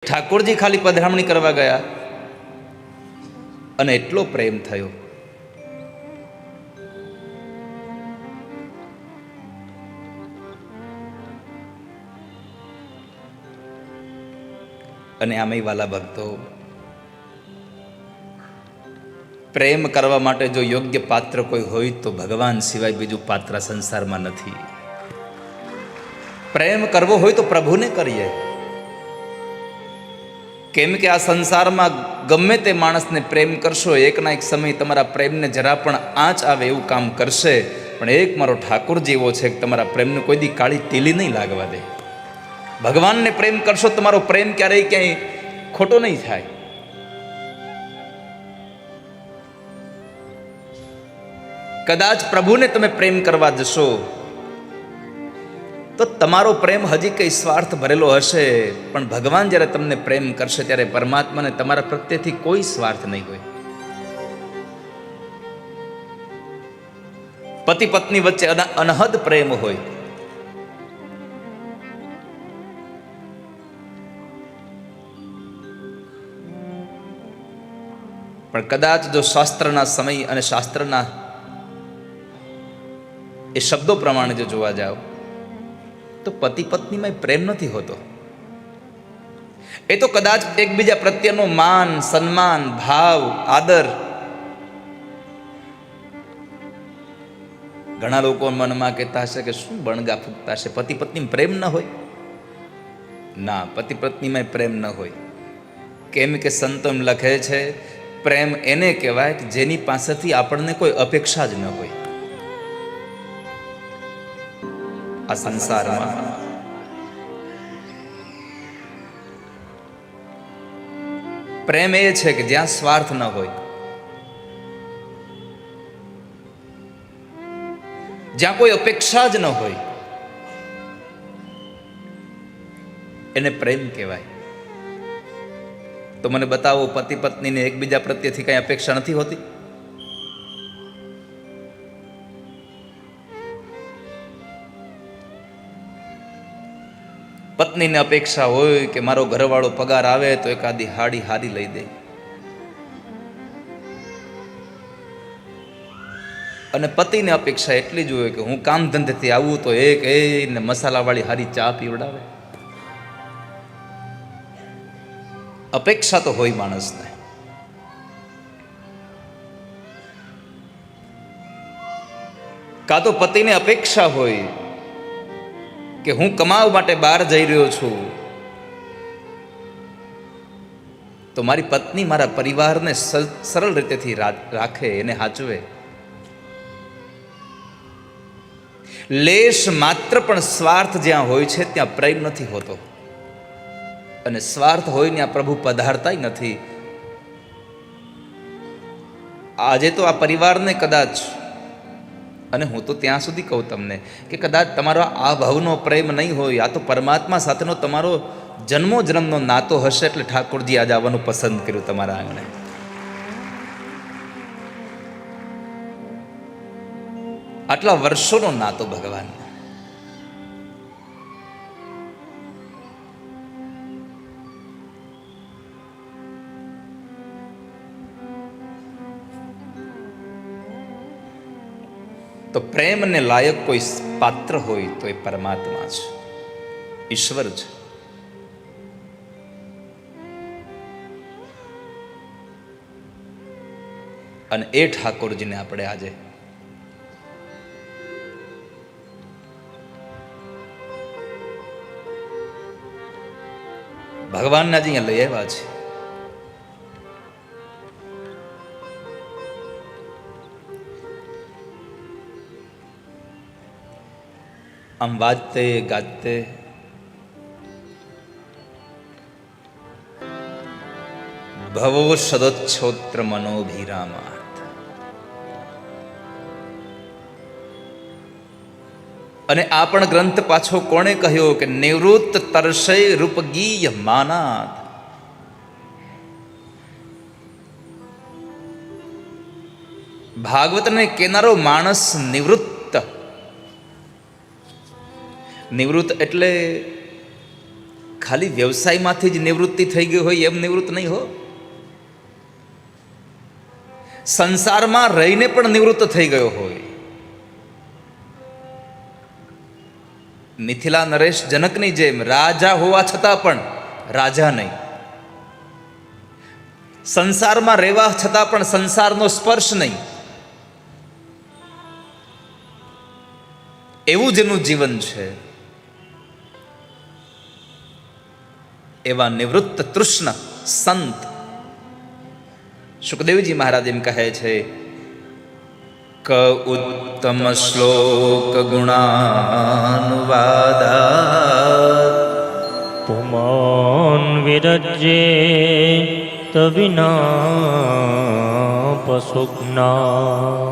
ઠાકોરજી ખાલી પધરામણી કરવા ગયા અને એટલો પ્રેમ થયો. અને આમેય વાલા ભક્તો, પ્રેમ કરવા માટે જો યોગ્ય પાત્ર કોઈ હોય તો ભગવાન સિવાય બીજું પાત્ર સંસારમાં નથી. પ્રેમ કરવો હોય તો પ્રભુને કરીએ, કેમ કે આ સંસારમાં ગમે તે માણસને પ્રેમ કરશો, એકના એક સમય તમારા પ્રેમને જરા પણ આંચ આવે એવું કામ કરશે. પણ એક મારો ઠાકોરજી એવો છે કે તમારા પ્રેમને કોઈ દી કાળી તીલી નહીં લાગવા દે. ભગવાનને પ્રેમ કરશો, તમારો પ્રેમ ક્યારેય ક્યાંય ખોટો નહીં થાય. કદાચ પ્રભુને તમે પ્રેમ કરવા જશો તો તમારો પ્રેમ હજી કઈ સ્વાર્થ ભરેલો હશે, પણ ભગવાન જ્યારે તમને પ્રેમ કરશે ત્યારે પરમાત્માને તમારા પ્રત્યેથી કોઈ સ્વાર્થ નહીં હોય. પતિ પત્ની વચ્ચે અનહદ પ્રેમ હોય, પણ કદાચ જો શાસ્ત્રના સમય અને શાસ્ત્રના એ શબ્દો પ્રમાણે જો જોવા જાઓ તો પતિ પત્નીમાં પ્રેમ નથી હોતો. એ તો કદાચ એકબીજા પ્રત્યેનો માન, સન્માન, ભાવ, આદર. ઘણા લોકો મનમાં કહેતા હશે કે શું બણગા ફૂંકતા હશે, પતિ પત્ની પ્રેમ ન હોય. ના, પતિ પત્નીમાં પ્રેમ ન હોય. કેમ કે સંતો એમ લખે છે, પ્રેમ એને કહેવાય કે જેની પાસેથી આપણને કોઈ અપેક્ષા જ ન હોય. આ સંસારમાં પ્રેમ એ છે કે જ્યાં સ્વાર્થ ન હોય, જ્યાં કોઈ અપેક્ષા જ ન હોય, એને પ્રેમ કહેવાય. તો મને બતાવો, પતિ પત્નીને એકબીજા પ્રત્યેથી કઈ અપેક્ષા નથી હોતી? પત્નીને અપેક્ષા હોય કે મારો ઘરવાળો પગાર આવે તો એકાદી હાડી હારી લઈ દે, અને પતિને અપેક્ષા એટલી જ હોય કે હું કામ ધંધેથી આવું તો એક એને મસાલાવાળી હારી ચા પીવડાવે. અપેક્ષા તો હોય માણસને. કાં તો પતિને અપેક્ષા હોય કે હું કમાવા માટે બહાર જઈ રહ્યો છું તો મારી પત્ની મારા પરિવારને સરળ રીતેથી રાખે, એને હાચવે. લેશ માત્ર પણ સ્વાર્થ જ્યાં હોય છે ત્યાં પ્રેમ નથી હોતો, અને સ્વાર્થ હોય ત્યાં પ્રભુ પધારતા નથી. આજે તો આ પરિવારને કદાચ, અને હું તો ત્યાં સુધી કહું તમને કે કદાચ તમારો આ ભાવનો પ્રેમ નહીં હોય, આ તો પરમાત્મા સાથેનો તમારો જન્મો જન્મનો નાતો હશે, એટલે ઠાકોરજી આજે આવવાનું પસંદ કર્યું તમારા આંગણે. આટલા વર્ષોનો નાતો ભગવાન. તો પ્રેમને લાયક કોઈ પાત્ર હોય તો એ પરમાત્મા છે, ઈશ્વર છે. અને એ ઠાકોરજીને આપણે આજે ભગવાનના જ અહીંયા લઈ આવ્યા છે. આમ વાજતે ગાજતે ભવો સદોચ્છોત્ર મનોભીરામાત. અને આ પણ ગ્રંથ પાછો કોણે કહ્યો કે નિવૃત્ત તરસે રૂપગીય માનાત. ભાગવતને કેનારો માણસ નિવૃત્ત. નિવૃત્ત એટલે ખાલી વ્યવસાયમાંથી જ નિવૃત્તિ થઈ ગઈ હોય એમ નિવૃત્ત નહીં હો. સંસારમાં રહીને પણ નિવૃત્ત થઈ ગયો હોય. મિથિલા નરેશ જનકની જેમ રાજા હોવા છતાં પણ રાજા નહીં, સંસારમાં રહેવા છતાં પણ સંસારનો સ્પર્શ નહીં, એવું જેનું જીવન છે એવા નિવૃત્ત તૃષ્ણ સંત સુખદેવજી મહારાજ એમ કહે છે, ક ઉત્તમ શ્લોક ગુણાનુવાદાત પુમાન વિરજ્યેત વિના પશુજ્ઞા.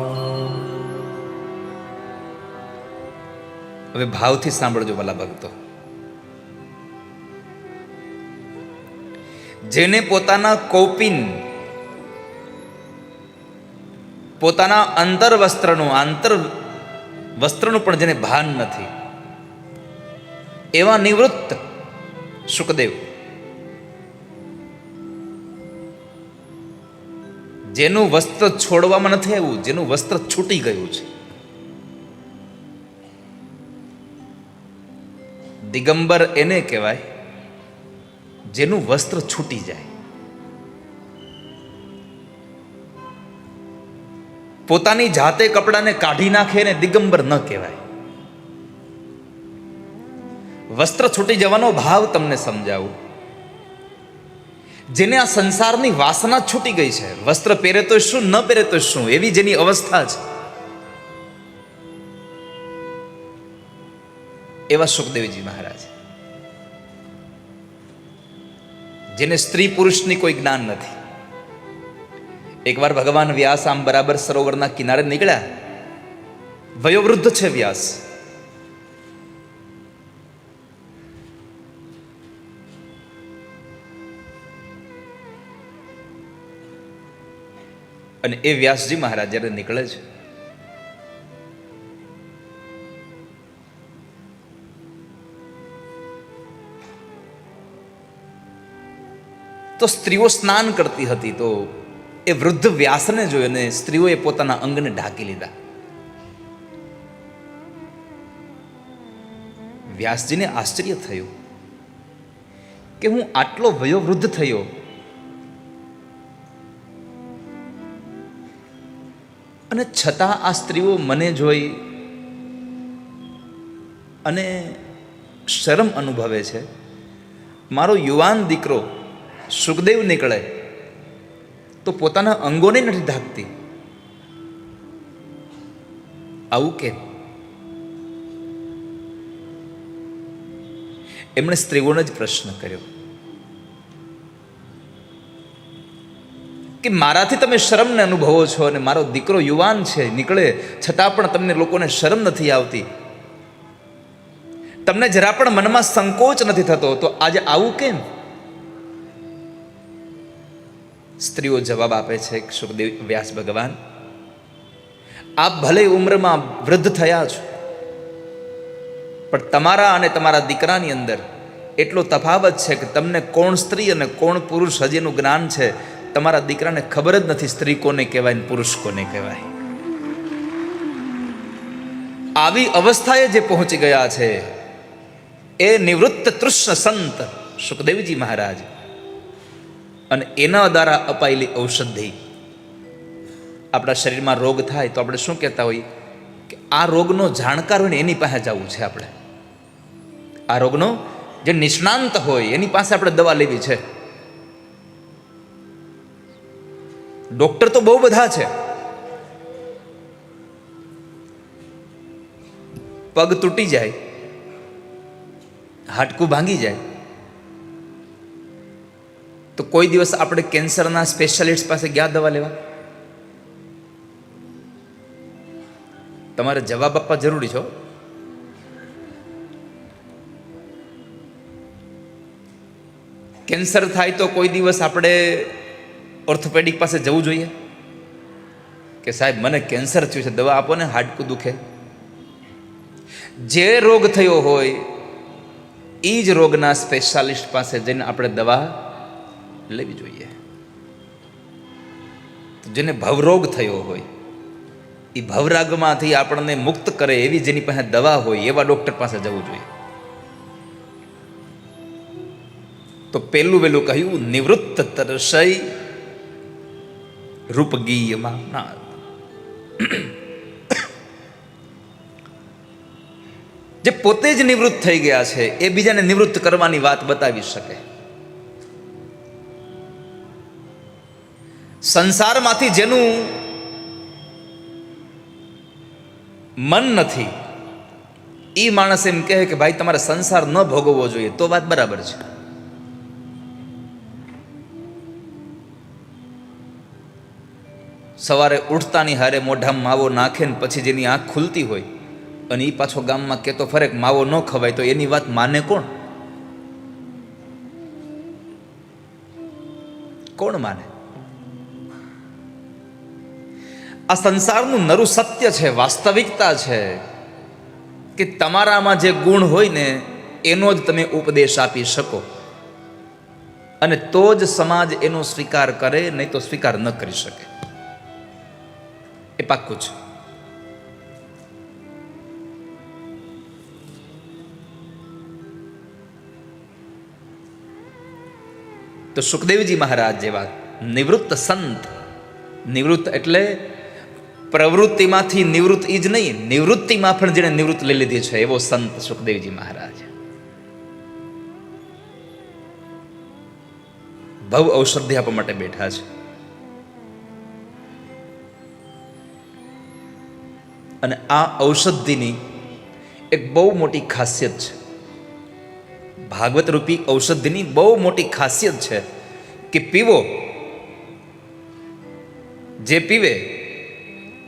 હવે ભાવથી સાંભળજો વાલા ભક્તો. જેને પોતાના કૌપિન, પોતાના આંતર વસ્ત્રનું પણ જેને ભાન નથી, એવા નિવૃત્ત સુખદેવ, જેનું વસ્ત્ર છોડવામાં નથી આવ્યું, જેનું વસ્ત્ર છૂટી ગયું છે. દિગંબર એને કહેવાય જેનું વસ્ત્ર છૂટી જાય. પોતાની જાતે કપડાને કાઢી નાખે ને દિગંબર ન કહેવાય. વસ્ત્ર છૂટી જવાનો ભાવ તમને સમજાવું. જેને આ સંસારની વાસના છૂટી ગઈ છે, વસ્ત્ર પહેરે તો શું, ન પહેરે તો શું, એવી જેની અવસ્થા છે, એવા સુખદેવજી મહારાજ, જેને સ્ત્રી પુરુષની કોઈ જ્ઞાન નથી. એકવાર ભગવાન વ્યાસ આમ બરાબર સરોવરના કિનારે નીકળ્યા. વયોવૃદ્ધ છે વ્યાસ. અને એ વ્યાસજી મહારાજ જ્યારે નીકળે છે, તો સ્ત્રીઓ સ્નાન કરતી હતી. તો એ વૃદ્ધ વ્યાસને જોઈ અને સ્ત્રીઓએ પોતાના અંગને ઢાંકી લીધા. વ્યાસજીને આશ્ચર્ય થયું કે હું આટલો વયોવૃદ્ધ થયો અને છતાં આ સ્ત્રીઓ મને જોઈ અને શરમ અનુભવે છે. મારો યુવાન દીકરો સુખદેવ નીકળે તો પોતાના અંગોને નથી ઢાંકતી. આવું કેમ? એમણે સ્ત્રીઓને જ પ્રશ્ન કર્યો કે મારાથી તમે શરમને અનુભવો છો અને મારો દીકરો યુવાન છે, નીકળે છતાં પણ તમને લોકોને શરમ નથી આવતી, તમને જરા પણ મનમાં સંકોચ નથી થતો, તો આજે આવું કેમ? સ્ત્રીઓ જવાબ આપે છે, સુખદેવ વ્યાસ ભગવાન, આપ ભલે ઉંમરમાં વૃદ્ધ થયા છો, પણ તમારા અને તમારા દીકરાની અંદર એટલો તફાવત છે કે તમને કોણ સ્ત્રી અને કોણ પુરુષ હજીનું જ્ઞાન છે. તમારા દીકરાને ખબર જ નથી સ્ત્રી કોને કહેવાય ને પુરુષ કોને કહેવાય. આવી અવસ્થાએ જે પહોંચી ગયા છે એ નિવૃત્ત તૃષ્ણ સંત સુખદેવજી મહારાજ. અને એના દ્વારા અપાયેલી ઔષધિ. આપણા શરીરમાં રોગ થાય તો આપણે શું કહેતા હોઈએ કે આ રોગનો જાણકાર હોય ને એની પાસે જવું છે. આપણે આ રોગનો જે નિષ્ણાંત હોય એની પાસે આપણે દવા લેવી છે. ડોક્ટર તો બહુ બધા છે. પગ તૂટી જાય, હાડકું ભાંગી જાય તો કોઈ દિવસ આપણે કેન્સરના સ્પેશિયાલિસ્ટ પાસે ગયા દવા લેવા? તમારે જવાબ આપવા જરૂરી છે. કેન્સર થાય તો કોઈ દિવસ આપણે ઓર્થોપેડિક પાસે જવું જોઈએ કે સાહેબ મને કેન્સર થયું છે, દવા આપો ને, હાડકું દુખે? જે રોગ થયો હોય એ જ રોગના સ્પેશિયાલિસ્ટ પાસે જઈને આપણે દવા લેવી જોઈએ. જેને ભવરોગ થયો હોય, એ ભવરાગમાંથી આપણને મુક્ત કરે એવી જેની પાસે દવા હોય એવા ડૉક્ટર પાસે જવું જોઈએ. તો પહેલું વહેલું કહ્યું નિવૃત્ત તરસય રૂપગીયમાં ના. જે પોતે જ નિવૃત્ત થઈ ગયા છે એ બીજાને નિવૃત્ત કરવાની વાત બતાવી શકે. સંસારમાંથી જેનું મન નથી એ માણસ એમ કહે કે ભાઈ તમારે સંસાર ન ભોગવવો જોઈએ, તો વાત બરાબર છે. સવારે ઉઠતાની હારે મોઢામાં માવો નાખે ને પછી જેની આંખ ખુલતી હોય અને એ પાછો ગામમાં કહેતો ફરે માવો ન ખવાય, તો એની વાત માને કોણ? કોણ માને? આ સંસારનું નરું સત્ય છે, વાસ્તવિકતા છે કે તમારામાં જે ગુણ હોય ને એનો જ તમે ઉપદેશ આપી શકો, અને તો જ સમાજ એનો સ્વીકાર કરે, નહીં તો સ્વીકાર ન કરી શકે. એ પાક્કું છે. તો સુખદેવજી મહારાજ જેવા નિવૃત્ત સંત, નિવૃત્ત એટલે પ્રવૃત્તિમાંથી નિવૃત્ત એ જ નહીં, નિવૃત્તિમાં પણ જેને નિવૃત્ત લઈ લીધી છે એવો સંત સુખદેવજી મહારાજ. ભવ ઔષધિ આપવા માટે બેઠા છે. અને આ ઔષધિની એક બહુ મોટી ખાસિયત છે. ભાગવત રૂપી ઔષધિની બહુ મોટી ખાસિયત છે કે પીવો, જે પીવે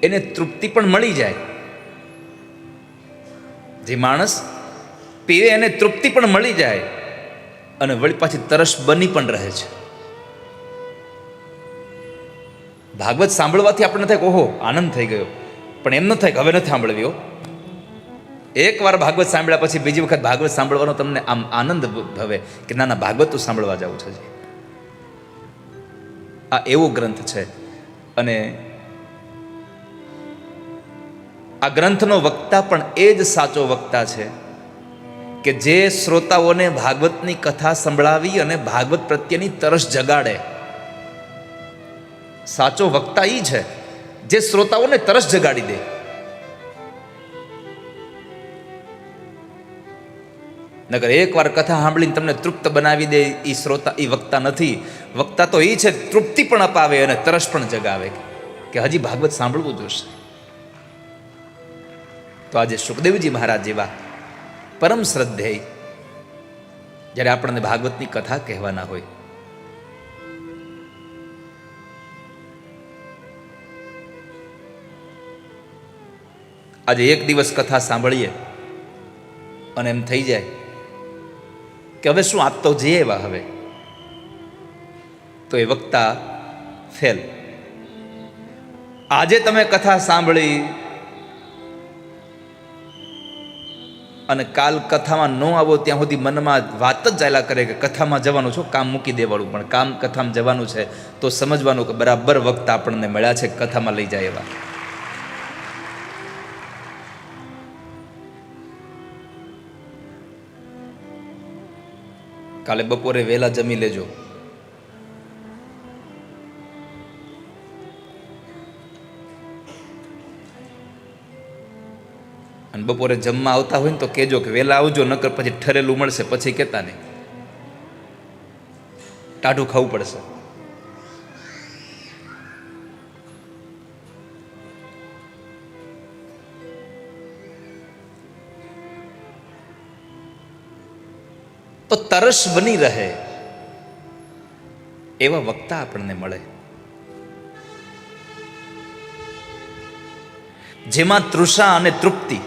એને તૃપ્તિ પણ મળી જાય. જે માણસ પીવે એને તૃપ્તિ પણ મળી જાય અને વળી પાછી તરસ બની પણ રહે છે. ભાગવત સાંભળવાથી આપણને થાય ઓહો આનંદ થઈ ગયો, પણ એમ ન થાય કે હવે નથી સાંભળવ્યો. એકવાર ભાગવત સાંભળ્યા પછી બીજી વખત ભાગવત સાંભળવાનો તમને આમ આનંદ ભવે કે ના ના ભાગવત તો સાંભળવા જવું છે. આ એવો ગ્રંથ છે. અને આ ગ્રંથનો વક્તા પણ એ જ સાચો વક્તા છે કે જે શ્રોતાઓને ભાગવતની કથા સંભળાવી અને ભાગવત પ્રત્યેની તરસ જગાડે. સાચો વક્તા એ છે જે શ્રોતાઓને તરસ જગાડી દે. નગર એકવાર કથા સાંભળીને તમને તૃપ્ત બનાવી દે એ શ્રોતા, એ વક્તા નથી. વક્તા તો એ છે તૃપ્તિ પણ અપાવે અને તરસ પણ જગાવે કે હજી ભાગવત સાંભળવું જોશે. તો આજે સુખદેવજી મહારાજ જેવા પરમ શ્રદ્ધેય જ્યારે આપણને ભાગવતની કથા કહેવાના હોય, આજે એક દિવસ કથા સાંભળીએ અને એમ થઈ જાય કે હવે શું આપ તો જઈએ એવા હવે, તો એ વક્તા ફેલ. આજે તમે કથા સાંભળી અને કાલ કથામાં ન આવો ત્યાં સુધી મનમાં વાત જ ચાલ્યા કરે કે કથામાં જવાનું છું, કામ મૂકી દેવાનું. પણ કામ કથામાં જવાનું છે તો સમજવાનું કે બરાબર વક્તા આપણને મળ્યા છે કથામાં લઈ જાય એવા. કાલે બપોરે વહેલા જમી લેજો. અને બપોરે જમવા આવતા હોય ને તો કહેજો કે વહેલા આવજો, નકર પછી ઠરેલું મળશે, પછી કહેતા નહીં, ટાઢું ખાવું પડશે. તો તરસ બની રહે એવા વક્તા આપણને મળે, જેમાં તૃષા અને તૃપ્તિ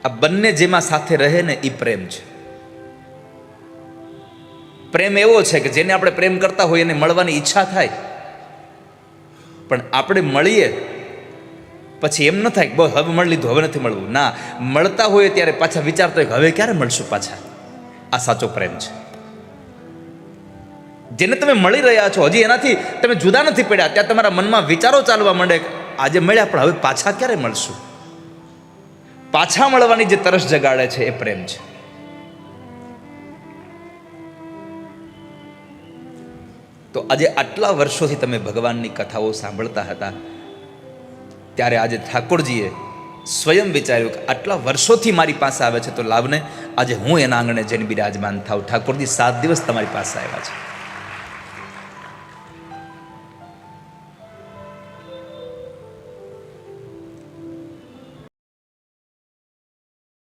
આ બંને જેમાં સાથે રહે ને એ પ્રેમ છે. પ્રેમ એવો છે કે જેને આપણે પ્રેમ કરતા હોઈએ એને મળવાની ઈચ્છા થાય, પણ આપણે મળીએ પછી એમ ન થાય કે બસ હવે મળી લીધું, હવે નથી મળવું. ના, મળતા હોય ત્યારે પાછા વિચારતા હોય કે હવે ક્યારે મળશું પાછા. આ સાચો પ્રેમ છે. જેને તમે મળી રહ્યા છો, હજી એનાથી તમે જુદા નથી પડ્યા, ત્યાં તમારા મનમાં વિચારો ચાલવા માંડે, આજે મળ્યા પણ હવે પાછા ક્યારે મળશું. પાછા મળવાની જે તરસ જગાડે છે એ પ્રેમ છે. તો આજે આટલા વર્ષોથી તમે ભગવાનની કથાઓ સાંભળતા હતા, ત્યારે આજે ઠાકોરજીએ સ્વયં વિચાર્યું કે આટલા વર્ષોથી મારી પાસે આવે છે, તો લાવને આજે હું એના આંગણે જઈને બિરાજમાન થાવ. ઠાકોરજી 7 દિવસ તમારી પાસે આવ્યા છે.